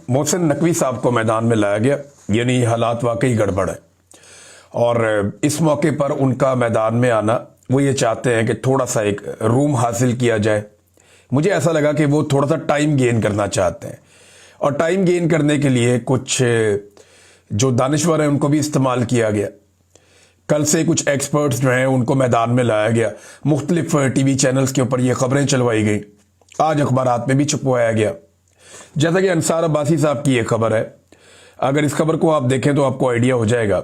मोहसिन नकवी साहब को मैदान में लाया गया, यानी हालात वाकई गड़बड़ है। और इस मौके पर उनका मैदान में आना, वो ये चाहते हैं कि थोड़ा सा एक रूम हासिल किया जाए। मुझे ऐसा लगा कि वो थोड़ा सा टाइम गेन करना चाहते हैं, और टाइम गेन करने के लिए कुछ जो दानिश्वर हैं उनको भी इस्तेमाल किया गया। कल से कुछ एक्सपर्ट्स जो हैं उनको मैदान में लाया गया, मुख्तलिफ टीवी चैनल्स के ऊपर ये खबरें चलवाई गई, आज अखबारात में भी छपवाया गया। जैसा कि अंसार अब्बासी साहब की ये खबर है, अगर इस खबर को आप देखें तो आपको आइडिया हो जाएगा।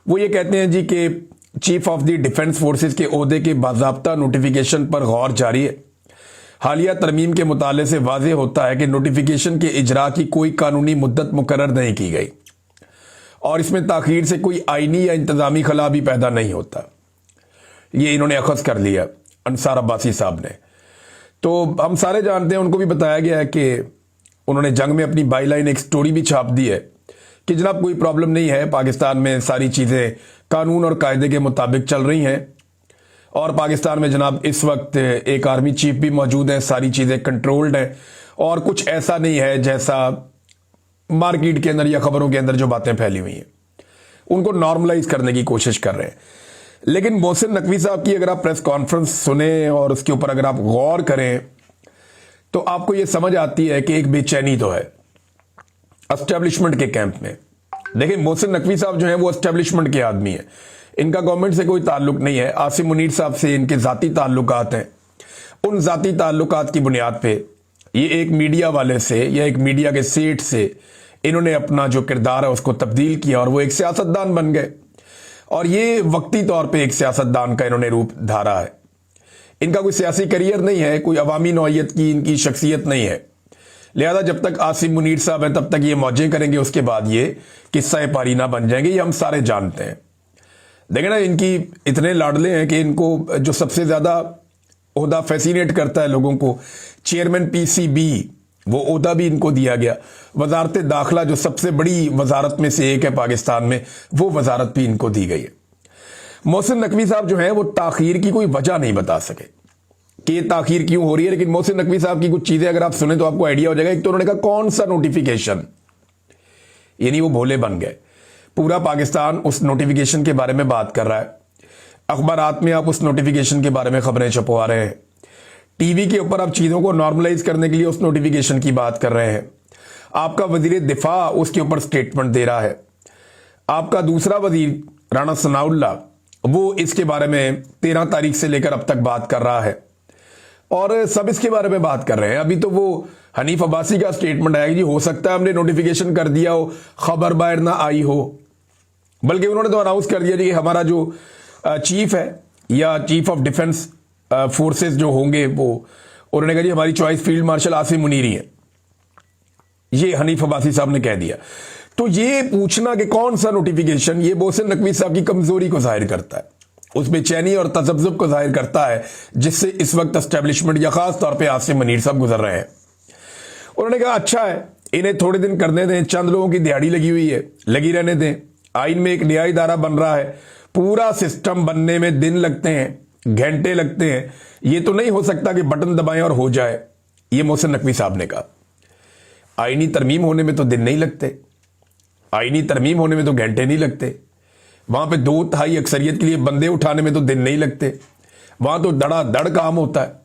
वो ये कहते हैं जी कि chief of the defence forces के ओहदे के बाज़ाब्ता नोटिफिकेशन पर गौर जारी है। हालिया तरमीम के मुताले से वाज़ेह होता है कि नोटिफिकेशन के इजरा की कोई कानूनी मुद्दत मुकर्रर नहीं की गई और इसमें ताखीर से कोई आईनी या इंतजामी खला भी पैदा नहीं होता। ये इन्होंने अखज़ कर लिया अंसार अब्बासी साहब ने। तो हम सारे जानते हैं, उनको भी बताया गया है कि उन्होंने जंग में अपनी बाईलाइन एक स्टोरी भी छाप दी है कि जनाब कोई प्रॉब्लम नहीं है, पाकिस्तान में सारी चीज़ें कानून और कायदे के मुताबिक चल रही हैं, और पाकिस्तान में जनाब इस वक्त एक आर्मी चीफ भी मौजूद है, सारी चीज़ें कंट्रोल्ड हैं, और कुछ ऐसा नहीं है जैसा मार्केट के अंदर या खबरों के अंदर जो बातें फैली हुई हैं। उनको नॉर्मलाइज करने की कोशिश कर रहे हैं। लेकिन मोहसिन नकवी साहब की अगर आप प्रेस कॉन्फ्रेंस सुने और उसके ऊपर अगर आप गौर करें तो आपको यह समझ आती है कि एक बेचैनी तो है एस्टेब्लिशमेंट के कैंप में। देखिए, मोहसिन नकवी साहब जो हैं वो एस्टेब्लिशमेंट के आदमी हैं, इनका गवर्नमेंट से कोई ताल्लुक नहीं है। आसिम मुनीर साहब से इनके ज़ाती ताल्लुकात हैं। उन ज़ाती ताल्लुकात की बुनियाद पे ये एक मीडिया वाले से या एक मीडिया के सेठ से इन्होंने अपना जो किरदार है उसको तब्दील किया और वो एक सियासतदान बन गए, और ये वक्ती तौर पे एक सियासतदान का इन्होंने रूप धारा है। इनका कोई सियासी करियर नहीं है, कोई अवामी नौइयत की इनकी शख्सियत नहीं है। लिहाजा जब तक आसिम मुनीर साहब हैं तब तक ये मौजें करेंगे, उसके बाद ये किस्सा पारीना बन जाएंगे, ये हम सारे जानते हैं। देखें ना, इनकी इतने लाडले हैं कि इनको जो सबसे ज़्यादा ओहदा फैसिनेट करता है लोगों को, चेयरमैन पीसीबी, वो ओहदा भी इनको दिया गया। वजारत दाखिला जो सबसे बड़ी वजारत में से एक है पाकिस्तान में, वो वजारत भी इनको दी गई है। मोहसिन नकवी साहब जो है वो ताखीर की कोई वजह नहीं बता सके कि ये ताखीर क्यों हो रही है। लेकिन मोहसिन नकवी साहब की कुछ चीज़ें अगर आप सुने तो आपको आइडिया हो जाएगा। एक तो उन्होंने कहा कौन सा नोटिफिकेशन, यानी वो भोले बन गए। पूरा पाकिस्तान उस नोटिफिकेशन के बारे में बात कर रहा है, अखबारात में आप उस नोटिफिकेशन के बारे में खबरें छपवा रहे हैं, टीवी के ऊपर आप चीज़ों को नॉर्मलाइज करने के लिए उस नोटिफिकेशन की बात कर रहे हैं। आपका वजीर दिफा उसके ऊपर स्टेटमेंट दे रहा है, आपका दूसरा वजीर राणा सनाउल्लाह वो इसके बारे में 13 तारीख से लेकर अब तक बात कर रहा है, और सब इसके बारे में बात कर रहे हैं। अभी तो वो हनीफ अब्बासी का स्टेटमेंट आया कि जी हो सकता है हमने नोटिफिकेशन कर दिया हो, खबर बाहर ना आई हो, बल्कि उन्होंने तो अनाउंस कर दिया कि हमारा जो चीफ है या चीफ ऑफ डिफेंस फोर्सेस जो होंगे वो, उन्होंने कहा जी हमारी choice field marshal Asim Munir ही है। ये हनीफ अब्बासी साहब ने कह दिया। तो ये पूछना कि कौन सा नोटिफिकेशन, ये मोहसिन नकवी साहब की कमजोरी को जाहिर करता है, उस बेचैनी और तजब्जुब को जाहिर करता है जिससे इस वक्त एस्टेब्लिशमेंट या खास तौर पे आसिम मुनीर साहब गुजर रहे हैं। उन्होंने कहा अच्छा है, इन्हें थोड़े दिन करने दें, चंद लोगों की दिहाड़ी लगी हुई है, लगी रहने दें। आइन में एक नया इदारा बन रहा है, पूरा सिस्टम बनने में दिन लगते हैं, घंटे लगते हैं। ये तो नहीं हो सकता कि बटन दबाएं और हो जाए। ये मोहसिन नकवी साहब ने कहा आईनी तरमीम होने में तो दिन नहीं लगते, आईनी तरमीम होने में तो घंटे नहीं लगते, वहां पे 2/3 अक्सरियत के लिए बंदे उठाने में तो दिन नहीं लगते, वहां तो धड़ाधड़ काम होता है।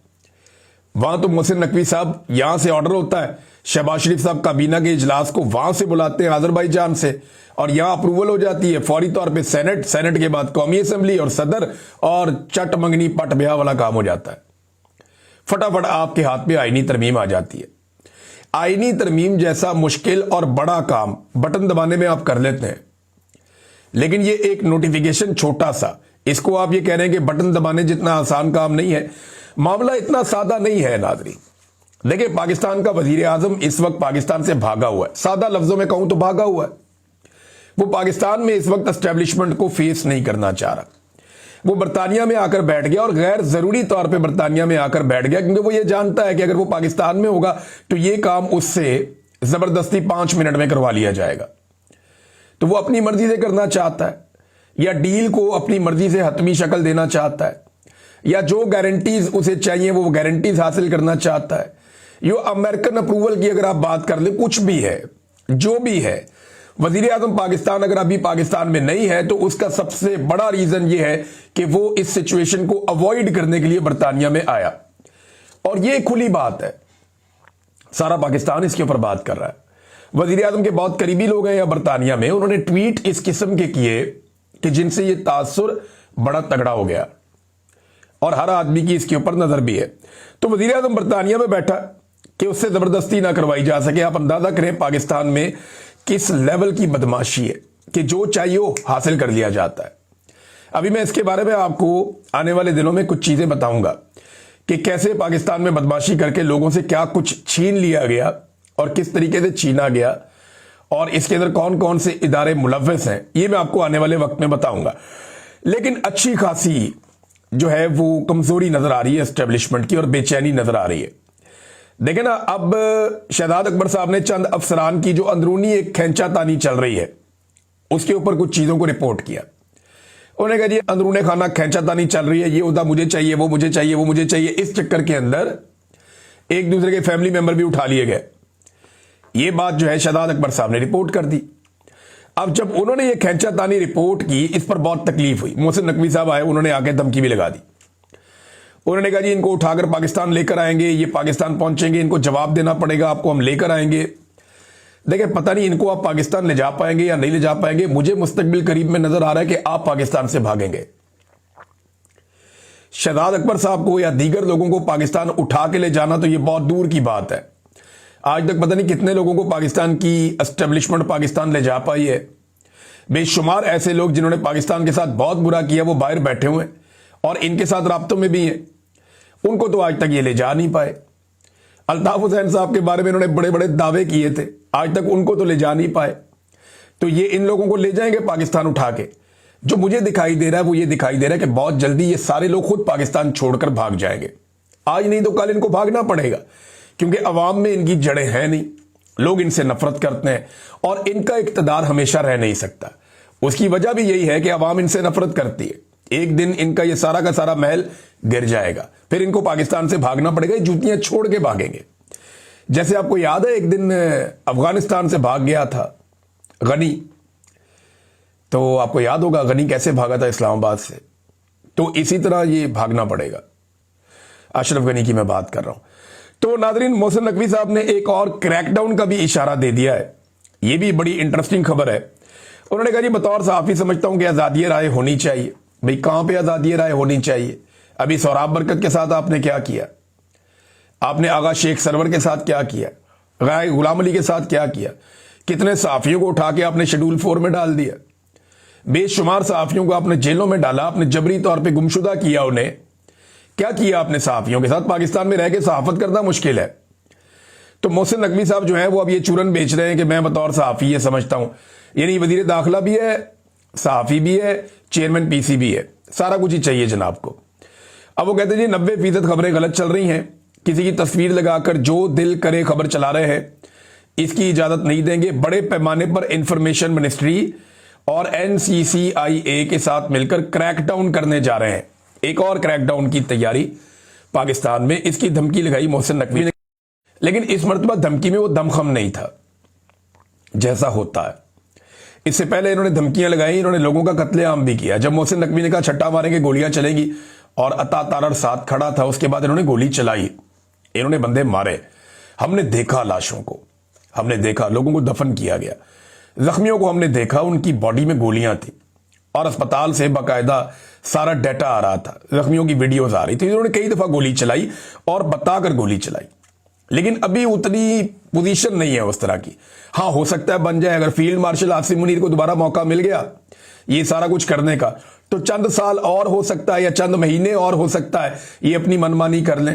वहां तो मोहसिन नकवी साहब यहां से ऑर्डर होता है, शहबाज शरीफ साहब काबीना के इजलास को वहां से बुलाते हैं आजरबाईजान से, और यहां अप्रूवल हो जाती है फौरी तौर पे सेनेट, सेनेट के बाद कौमी असम्बली और सदर, और चट मंगनी पट ब्याह वाला काम हो जाता है। फटाफट आपके हाथ में आईनी तरमीम आ जाती है। आईनी तरमीम जैसा मुश्किल और बड़ा काम बटन दबाने में आप कर लेते हैं, लेकिन ये एक नोटिफिकेशन छोटा सा, इसको आप ये कह रहे हैं कि बटन दबाने जितना आसान काम नहीं है। मामला इतना सादा नहीं है नाज़रीन। देखिए, पाकिस्तान का वजीर आजम इस वक्त पाकिस्तान से भागा हुआ है, सादा लफ्जों में कहूं तो भागा हुआ है। वो पाकिस्तान में इस वक्त एस्टेब्लिशमेंट को फेस नहीं करना चाह रहा। वो बरतानिया में आकर बैठ गया, और गैर जरूरी तौर पे बरतानिया में आकर बैठ गया, क्योंकि वो ये जानता है कि अगर वो पाकिस्तान में होगा तो ये काम उससे जबरदस्ती 5 मिनट में करवा लिया जाएगा। तो वो अपनी मर्जी से करना चाहता है, या डील को अपनी मर्जी से हतमी शक्ल देना चाहता है, या जो गारंटीज उसे चाहिए वो गारंटीज हासिल करना चाहता है, ये अमेरिकन अप्रूवल की अगर आप बात कर ले, कुछ भी है, जो भी है, वजीर आजम पाकिस्तान अगर अभी पाकिस्तान में नहीं है तो उसका सबसे बड़ा रीजन ये है कि वो इस सिचुएशन को अवॉइड करने के लिए बरतानिया में आया। और ये खुली बात है, सारा पाकिस्तान इसके ऊपर बात कर रहा है। वजीर आजम के बहुत करीबी लोग हैं या बरतानिया में, उन्होंने ट्वीट इस किस्म के किए कि जिनसे ये तासुर बड़ा तगड़ा हो गया और हर आदमी की इसके ऊपर नजर भी है। तो वजीर आजम बरतानिया में बैठा कि उससे जबरदस्ती ना करवाई जा सके। आप अंदाजा करें पाकिस्तान में किस लेवल की बदमाशी है कि जो चाहिए वो हासिल कर लिया जाता है। अभी मैं इसके बारे में आपको आने वाले दिनों में कुछ चीजें बताऊंगा कि कैसे पाकिस्तान में बदमाशी करके लोगों से क्या कुछ छीन लिया गया और किस तरीके से छीना गया और इसके अंदर कौन कौन से इदारे मुलव्वस हैं, ये मैं आपको आने वाले वक्त में बताऊंगा। लेकिन अच्छी खासी जो है वो कमजोरी नजर आ रही है एस्टेब्लिशमेंट की और बेचैनी नजर आ रही है। देखें ना, अब शहजाद अकबर साहब ने चंद अफसरान की जो अंदरूनी एक खैंचातानी चल रही है उसके ऊपर कुछ चीजों को रिपोर्ट किया। उन्होंने कहा जी अंदरूनी खाना खैंचातानी चल रही है, ये उदा मुझे चाहिए, वो मुझे चाहिए, वो मुझे चाहिए। इस चक्कर के अंदर एक दूसरे के फैमिली मेंबर भी उठा लिए गए। ये बात जो है शहजाद अकबर साहब ने रिपोर्ट कर दी। अब जब उन्होंने ये खैंचातानी रिपोर्ट की, इस पर बहुत तकलीफ हुई। मोहसिन नकवी साहब आए, उन्होंने आके धमकी भी लगा दी। उन्होंने कहा जी इनको उठाकर पाकिस्तान लेकर आएंगे, ये पाकिस्तान पहुंचेंगे, इनको जवाब देना पड़ेगा, आपको हम लेकर आएंगे। देखिए पता नहीं इनको आप पाकिस्तान ले जा पाएंगे या नहीं ले जा पाएंगे। मुझे मुस्तकबिल करीब में नजर आ रहा है कि आप पाकिस्तान से भागेंगे। शहजाद अकबर साहब को या दीगर लोगों को पाकिस्तान उठा के ले जाना तो ये बहुत दूर की बात है। आज तक पता नहीं कितने लोगों को पाकिस्तान की एस्टेब्लिशमेंट पाकिस्तान ले जा पाई है। बेशुमार ऐसे लोग जिन्होंने पाकिस्तान के साथ बहुत बुरा किया वो बाहर बैठे हुए हैं और इनके साथ राब्तों में भी हैं, उनको तो आज तक ये ले जा नहीं पाए। अल्ताफ हुसैन साहब के बारे में इन्होंने बड़े बड़े दावे किए थे, आज तक उनको तो ले जा नहीं पाए। तो ये इन लोगों को ले जाएंगे पाकिस्तान उठा के। जो मुझे दिखाई दे रहा है वो ये दिखाई दे रहा है कि बहुत जल्दी ये सारे लोग खुद पाकिस्तान छोड़कर भाग जाएंगे। आज नहीं तो कल इनको भागना पड़ेगा, क्योंकि अवाम में इनकी जड़ें हैं नहीं, लोग इनसे नफरत करते हैं और इनका इक्तदार हमेशा रह नहीं सकता। उसकी वजह भी यही है कि अवाम इनसे नफरत करती है। एक दिन इनका ये सारा का सारा महल गिर जाएगा, फिर इनको पाकिस्तान से भागना पड़ेगा, जूतियां छोड़ के भागेंगे। जैसे आपको याद है एक दिन अफगानिस्तान से भाग गया था गनी, तो आपको याद होगा गनी कैसे भागा था इस्लामाबाद से। तो इसी तरह ये भागना पड़ेगा। अशरफ गनी की मैं बात कर रहा हूं। तो नाजरीन, मोहसिन नकवी साहब ने एक और क्रैकडाउन का भी इशारा दे दिया है। यह भी बड़ी इंटरेस्टिंग खबर है। उन्होंने कहा जी बतौर सहाफी समझता हूं कि आजादी राय होनी चाहिए। भाई कहां पे आजादी राय होनी चाहिए? अभी सोहराब बरकत के साथ आपने क्या किया? आपने आगा शेख सरवर के साथ क्या किया? गाय गुलाम अली के साथ क्या किया? कितने सहाफियों को उठा के आपने शेड्यूल 4 में डाल दिया। बेशुमार सहाफियों को आपने जेलों में डाला, आपने जबरी तौर पे गुमशुदा किया उन्हें। क्या किया आपने सहाफियों के साथ? पाकिस्तान में रह के सहाफत करना मुश्किल है। तो मोहसिन नकवी साहब जो है वो अब ये चूरन बेच रहे हैं कि मैं बतौर सहाफी ये समझता हूं। यानी वजीर दाखिला भी है, सहाफी भी है, चेयरमैन पीसी भी है, सारा कुछ ही चाहिए जनाब को। अब वो कहते हैं जी 90% खबरें गलत चल रही हैं, किसी की तस्वीर लगाकर जो दिल करे खबर चला रहे हैं, इसकी इजाजत नहीं देंगे। बड़े पैमाने पर इंफॉर्मेशन मिनिस्ट्री और NCCIA के साथ मिलकर क्रैकडाउन करने जा रहे हैं। एक और क्रैकडाउन की तैयारी पाकिस्तान में, इसकी धमकी लगाई मोहसिन नकवी ने। लेकिन इस मर्तबा धमकी में वो दमखम नहीं था जैसा होता है। इससे पहले इन्होंने धमकियां लगाई, इन्होंने लोगों का कत्लेआम भी किया। जब मोहसिन नकवी ने कहा छट्टा मारेंगे गोलियां चलेंगी और अता तारर साथ खड़ा था, उसके बाद इन्होंने गोली चलाई, इन्होंने बंदे मारे। हमने देखा लाशों को, हमने देखा लोगों को दफन किया गया, जख्मियों को हमने देखा, उनकी बॉडी में गोलियां थी और अस्पताल से बाकायदा सारा डाटा आ रहा था, जख्मियों की वीडियोस आ रही थी। इन्होंने कई दफा गोली चलाई और बताकर गोली चलाई, लेकिन अभी उतनी पोजीशन नहीं है उस तरह की। हां हो सकता है बन जाए, अगर फील्ड मार्शल आसिम मुनीर को दोबारा मौका मिल गया ये सारा कुछ करने का, तो चंद साल और हो सकता है या चंद महीने और हो सकता है ये अपनी मनमानी कर लें,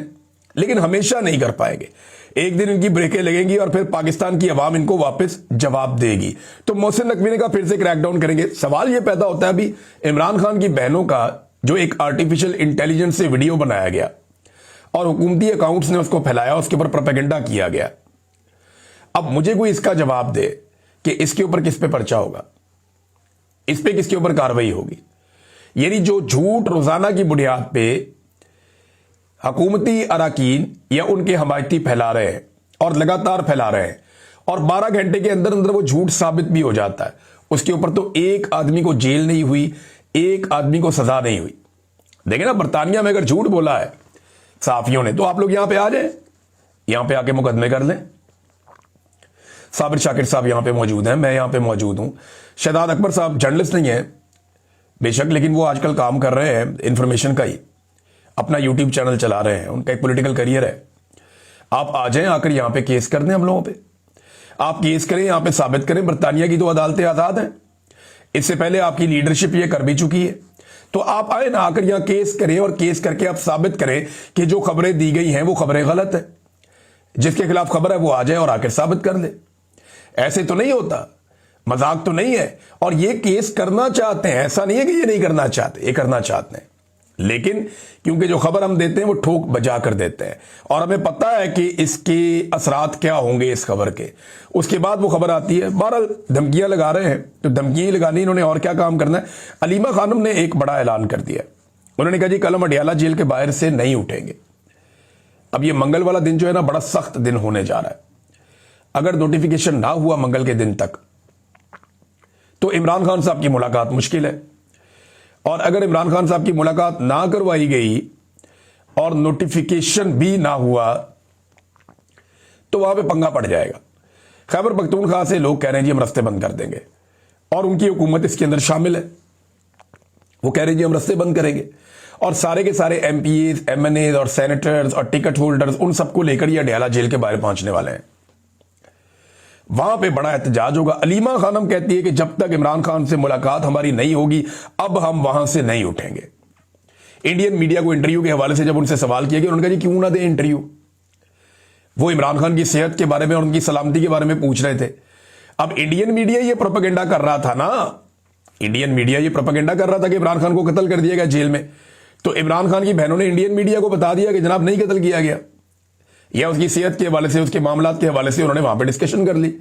लेकिन हमेशा नहीं कर पाएंगे। एक दिन इनकी ब्रेकें लगेंगी और फिर पाकिस्तान की आवाम इनको वापस जवाब देगी। तो मोहसिन नकवी ने कहा फिर से क्रैकडाउन करेंगे। सवाल यह पैदा होता है, अभी इमरान खान की बहनों का जो एक आर्टिफिशियल इंटेलिजेंस से वीडियो बनाया गया और हुकूमती अकाउंट्स ने उसको फैलाया, उसके ऊपर प्रोपेगेंडा किया गया। अब मुझे कोई इसका जवाब दे कि इसके ऊपर किस पे पर्चा होगा, इस पे किसके ऊपर कार्रवाई होगी। यानी जो झूठ रोजाना की बुनियाद पे हुकूमती अराकीन या उनके हमायती फैला रहे हैं और लगातार फैला रहे हैं, और 12 घंटे के अंदर अंदर वो झूठ साबित भी हो जाता है। उसके ऊपर तो एक आदमी को जेल नहीं हुई, एक आदमी को सजा नहीं हुई। देखिए ना, बरतानिया में अगर झूठ बोला है सहाफियों ने, तो आप लोग यहां पे आ जाए, यहां पे आके मुकदमे कर लें। साबिर शाकिर साहब यहां पे मौजूद हैं, मैं यहां पे मौजूद हूं। शहजाद अकबर साहब जर्नलिस्ट नहीं है बेशक, लेकिन वो आजकल काम कर रहे हैं इंफॉर्मेशन का ही, अपना यूट्यूब चैनल चला रहे हैं, उनका एक पॉलिटिकल करियर है। आप आ जाएं, आकर यहां पे केस कर दें हम लोगों पे। आप केस करें, यहां पे साबित करें बरतानिया की तो अदालतें आजाद हैं। इससे पहले आपकी लीडरशिप ये कर भी चुकी है। तो आप आए ना, आकर यहां केस करें और केस करके आप साबित करें कि जो खबरें दी गई हैं वो खबरें गलत है। जिसके खिलाफ खबर है वो आ जाए और आकर साबित कर ले। ऐसे तो नहीं होता, मजाक तो नहीं है। और ये केस करना चाहते हैं, ऐसा नहीं है कि ये नहीं करना चाहते, ये करना चाहते हैं, लेकिन क्योंकि जो खबर हम देते हैं वो ठोक बजा कर देते हैं और हमें पता है कि इसके असरात क्या होंगे इस खबर के। उसके बाद वो खबर आती है। बहरहाल धमकियां लगा रहे हैं तो धमकियां ही लगानी, इन्होंने और क्या काम करना है। अलीमा खानम ने एक बड़ा ऐलान कर दिया। उन्होंने कहा जी कल हम अडियाला जेल के बाहर से नहीं उठेंगे। अब ये मंगल वाला दिन जो है ना, बड़ा सख्त दिन होने जा रहा है। अगर नोटिफिकेशन ना हुआ मंगल के दिन तक तो इमरान खान साहब की मुलाकात मुश्किल है। और अगर इमरान खान साहब की मुलाकात ना करवाई गई और नोटिफिकेशन भी ना हुआ तो वहां पे पंगा पड़ जाएगा। खैबर पख्तूनख्वा से लोग कह रहे हैं जी हम रास्ते बंद कर देंगे, और उनकी हुकूमत इसके अंदर शामिल है। वो कह रहे हैं जी हम रास्ते बंद करेंगे, और सारे के सारे एमपीएस, एमएनएस और सेनेटर्स और टिकट होल्डर्स, उन सबको लेकर ये अडियाला जेल के बाहर पहुंचने वाले हैं। वहां पे बड़ा एहतजाज होगा। अलीमा खानम कहती है कि जब तक इमरान खान से मुलाकात हमारी नहीं होगी अब हम वहां से नहीं उठेंगे। इंडियन मीडिया को इंटरव्यू के हवाले से जब उनसे सवाल किया कि उन्होंने कहा जी क्यों ना दे इंटरव्यू। वो इमरान खान की सेहत के बारे में और उनकी सलामती के बारे में पूछ रहे थे। अब इंडियन मीडिया ये प्रोपेगेंडा कर रहा था ना, इंडियन मीडिया ये प्रोपेगेंडा कर रहा था कि इमरान खान को कत्ल कर दिया गया जेल में। तो इमरान खान की बहनों ने इंडियन मीडिया को बता दिया कि जनाब नहीं कत्ल किया गया, या उसकी सेहत के हवाले से, उसके मामलात के हवाले से उन्होंने वहां पे डिस्कशन कर ली।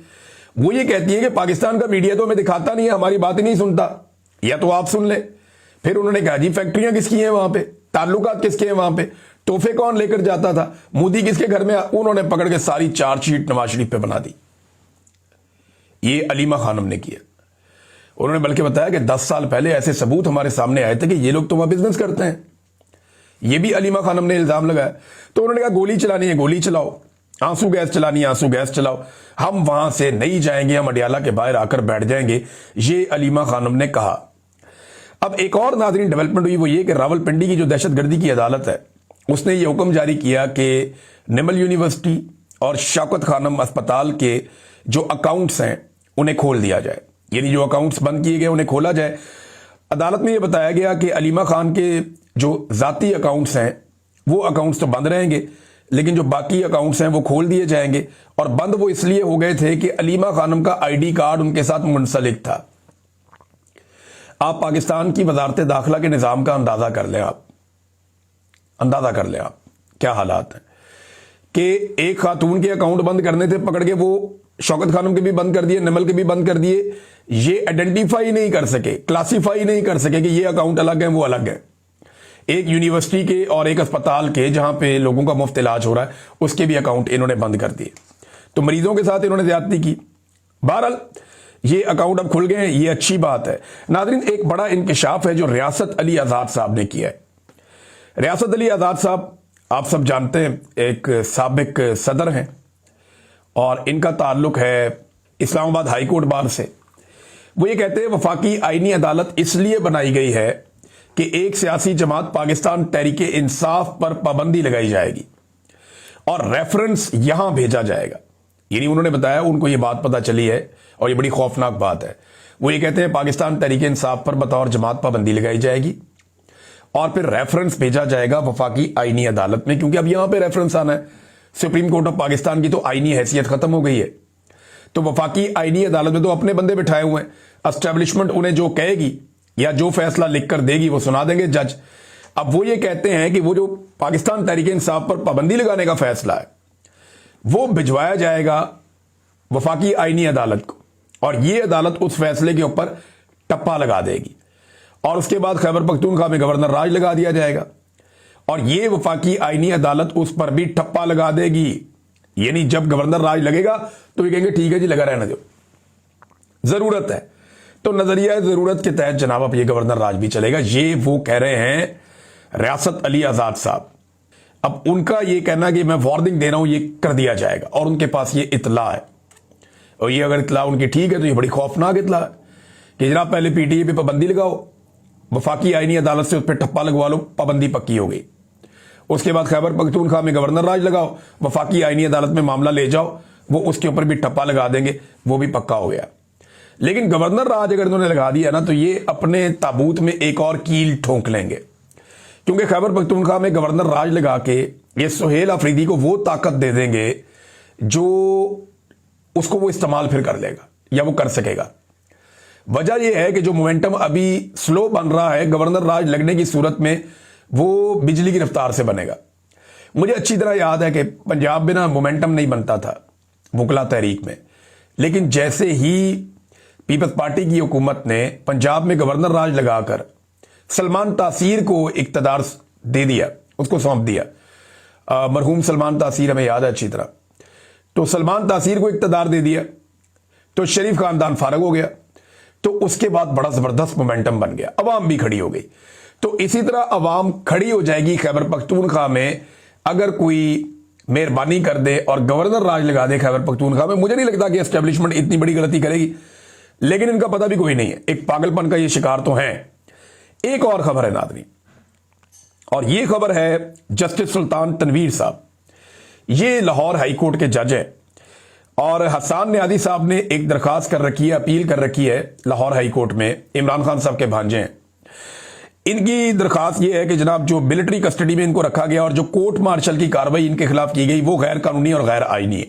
वो ये कहती है कि पाकिस्तान का मीडिया तो हमें दिखाता नहीं है, हमारी बात ही नहीं सुनता, या तो आप सुन ले। फिर उन्होंने कहा जी फैक्ट्रियां किसकी हैं वहां पे, ताल्लुकात किसके हैं वहां पे, तोहफे कौन लेकर जाता था, मोदी किसके घर में। उन्होंने पकड़ के सारी चार्जशीट नवाज शरीफ पे बना दी। ये अलीमा खानम ने किया। उन्होंने बल्कि बताया कि 10 साल पहले ऐसे सबूत हमारे सामने आए थे कि ये लोग तो वहां बिजनेस करते हैं। ये भी अलीमा खानम ने इल्जाम लगाया। तो उन्होंने कहा गोली चलानी है गोली चलाओ, आंसू गैस चलानी है आंसू गैस चलाओ, हम वहां से नहीं जाएंगे, हम अडियाला के बाहर आकर बैठ जाएंगे, ये अलीमा खानम ने कहा। अब एक और नाज़रीन डेवलपमेंट हुई, वो ये कि रावलपिंडी की जो दहशतगर्दी की अदालत है उसने ये हुक्म जारी किया कि निमल यूनिवर्सिटी और शौकत खानम अस्पताल के जो अकाउंट्स हैं उन्हें खोल दिया जाए, यानी जो अकाउंट्स बंद किए गए उन्हें खोला जाए। अदालत में यह बताया गया कि अलीमा खान के जो जाती अकाउंट्स हैं वो अकाउंट्स तो बंद रहेंगे, लेकिन जो बाकी अकाउंट्स हैं वो खोल दिए जाएंगे। और बंद वो इसलिए हो गए थे कि अलीमा खानम का आईडी कार्ड उनके साथ मुंसलिक था। आप पाकिस्तान की वजारत दाखिला के निज़ाम का अंदाजा कर लें, आप अंदाजा कर लें आप क्या हालात हैं कि एक खातून के अकाउंट बंद करने थे पकड़ के, वो शौकत खानम के भी बंद कर दिए, निमल के भी बंद कर दिए। ये आइडेंटिफाई नहीं कर सके, क्लासिफाई नहीं कर सके कि ये अकाउंट अलग है वो अलग है। एक यूनिवर्सिटी के और एक अस्पताल के जहां पे लोगों का मुफ्त इलाज हो रहा है उसके भी अकाउंट इन्होंने बंद कर दिए। तो मरीजों के साथ इन्होंने ज्यादती की। बहरहाल ये अकाउंट अब खुल गए हैं, ये अच्छी बात है। नाज़रीन एक बड़ा इंकशाफ है जो रियासत अली आज़ाद साहब ने किया है। रियासत अली आज़ाद साहब आप सब जानते हैं एक साबिक सदर हैं और इनका ताल्लुक है इस्लामाबाद हाई कोर्ट बार से। वो ये कहते हैं वफाकी आईनी अदालत इसलिए बनाई गई है कि एक सियासी जमात पाकिस्तान तहरीके इंसाफ पर पाबंदी लगाई जाएगी और रेफरेंस यहां भेजा जाएगा। यानी उन्होंने बताया उनको ये बात पता चली है और ये बड़ी खौफनाक बात है। वो ये कहते हैं पाकिस्तान तहरीके इंसाफ पर बतौर जमात पाबंदी लगाई जाएगी और फिर रेफरेंस भेजा जाएगा वफाकी आईनी अदालत में, क्योंकि अब यहां पे रेफरेंस आना है। सुप्रीम कोर्ट ऑफ पाकिस्तान की तो आईनी हैसियत खत्म हो गई है, तो वफाकी आईनी अदालत में तो अपने बंदे बिठाए हुए हैं। एस्टेब्लिशमेंट उन्हें जो कहेगी या जो फैसला लिखकर देगी वो सुना देंगे जज। अब वो ये कहते हैं कि वो जो पाकिस्तान तहरीके इंसाफ पर पाबंदी लगाने का फैसला है वो भिजवाया जाएगा वफाकी आईनी अदालत को, और ये अदालत उस फैसले के ऊपर टप्पा लगा देगी और उसके बाद खैबर पख्तूनख्वा में गवर्नर राज लगा दिया जाएगा और ये वफाकी आईनी अदालत उस पर भी ठप्पा लगा देगी। यानी जब गवर्नर राज लगेगा तो ये कहेंगे ठीक है जी, लगा रहने दो, जरूरत है। तो नजरिया जरूरत के तहत जनाब अब ये गवर्नर राज भी चलेगा। ये वो कह रहे हैं रियासत अली आजाद साहब। अब उनका ये कहना कि मैं वार्निंग दे रहा हूं, ये कर दिया जाएगा, और उनके पास ये इतला है, और ये अगर इतला उनकी ठीक है तो ये बड़ी खौफनाक इतला है कि जनाब पहले पीटीए पे पाबंदी लगाओ, वफाकी आईनी अदालत से उस पर ठप्पा लगवा लो, पाबंदी पक्की हो गई। उसके बाद खैबर पख्तूनख्वा में गवर्नर राज लगाओ, वफाकी आईनी अदालत में मामला ले जाओ, वो उसके ऊपर भी ठप्पा लगा देंगे, वो भी पक्का हो गया। लेकिन गवर्नर राज अगर उन्होंने लगा दिया ना तो ये अपने ताबूत में एक और कील ठोंक लेंगे, क्योंकि खैबर पख्तूनख्वा में गवर्नर राज लगा के ये सुहेल अफरीदी को वो ताकत दे देंगे जो उसको वो इस्तेमाल फिर कर लेगा या वो कर सकेगा। वजह यह है कि जो मोमेंटम अभी स्लो बन रहा है, गवर्नर राज लगने की सूरत में वो बिजली की रफ्तार से बनेगा। मुझे अच्छी तरह याद है कि पंजाब में ना मोमेंटम नहीं बनता था वकला तहरीक में, लेकिन जैसे ही पीपल्स पार्टी की हुकूमत ने पंजाब में गवर्नर राज लगाकर सलमान तासीर को इक्तदार दे दिया, उसको सौंप दिया, मरहूम सलमान तासीर हमें याद है अच्छी तरह, तो सलमान तासीर को इक्तदार दे दिया तो शरीफ खानदान फारग हो गया। तो उसके बाद बड़ा जबरदस्त मोमेंटम बन गया, अवाम भी खड़ी हो गई। तो इसी तरह अवाम खड़ी हो जाएगी खैबर पख्तूनख्वा में अगर कोई मेहरबानी कर दे और गवर्नर राज लगा दे खैबर पख्तूनख्वा में। मुझे नहीं लगता कि एस्टेब्लिशमेंट इतनी बड़ी गलती करेगी, लेकिन इनका पता भी कोई नहीं है, एक पागलपन का ये शिकार तो है। एक और खबर है नादरी, और ये खबर है जस्टिस सुल्तान तनवीर साहब, ये लाहौर हाई कोर्ट के जज हैं, और हसन न्याजी साहब ने एक दरखास्त कर रखी है, अपील कर रखी है लाहौर हाई कोर्ट में, इमरान खान साहब के भांजे हैं। इनकी दरखास्त यह है कि जनाब जो मिलिट्री कस्टडी में इनको रखा गया और जो कोर्ट मार्शल की कार्रवाई इनके खिलाफ की गई वो गैर कानूनी और गैर आईनी है,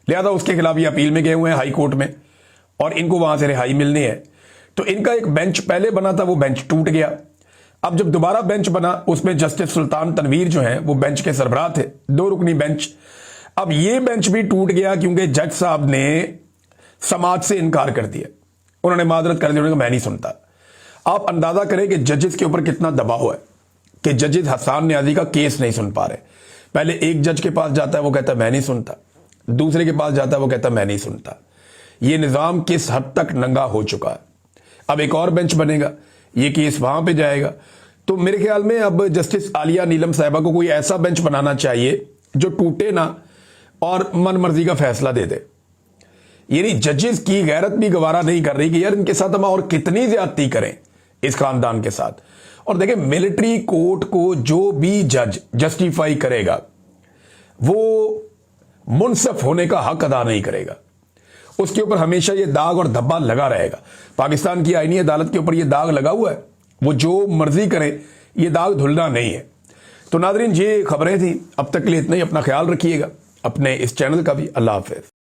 लिहाजा उसके खिलाफ ये अपील में गए हुए हैं हाई कोर्ट में और इनको वहां से रिहाई मिलनी है। तो इनका एक बेंच पहले बना था, वो बेंच टूट गया। अब जब दोबारा बेंच बना उसमें जस्टिस सुल्तान तनवीर जो है वो बेंच के सरबराह थे, 2 रुकनी बेंच। अब ये बेंच भी टूट गया क्योंकि जज साहब ने समाज से इनकार कर दिया, उन्होंने मादरत कर दी, उन्होंने कहा मैं नहीं सुनता। आप अंदाजा करें कि जजेस के ऊपर कितना दबाव है कि जजेस हसन न्याजी का केस नहीं सुन पा रहे। पहले एक जज के पास जाता है वो कहता है मैं नहीं सुनता, दूसरे के पास जाता है वो कहता है मैं नहीं सुनता। ये निजाम किस हद तक नंगा हो चुका है। अब एक और बेंच बनेगा, ये केस वहां पे जाएगा। तो मेरे ख्याल में अब जस्टिस आलिया नीलम साहिबा को कोई ऐसा बेंच बनाना चाहिए जो टूटे ना और मन मर्जी का फैसला दे दे। यानी जजेस की गैरत भी गवारा नहीं कर रही कि यार इनके साथ हम और कितनी ज्यादती करें इस खानदान के साथ। और देखें मिलिट्री कोर्ट को जो भी जज जस्टिफाई करेगा वो मुनसफ होने का हक अदा नहीं करेगा, उसके ऊपर हमेशा ये दाग और धब्बा लगा रहेगा। पाकिस्तान की आईनी अदालत के ऊपर ये दाग लगा हुआ है, वो जो मर्जी करे ये दाग धुलना नहीं है। तो नादरीन ये खबरें थी, अब तक के लिए इतना ही। अपना ख्याल रखिएगा, अपने इस चैनल का भी। अल्लाह हाफिज।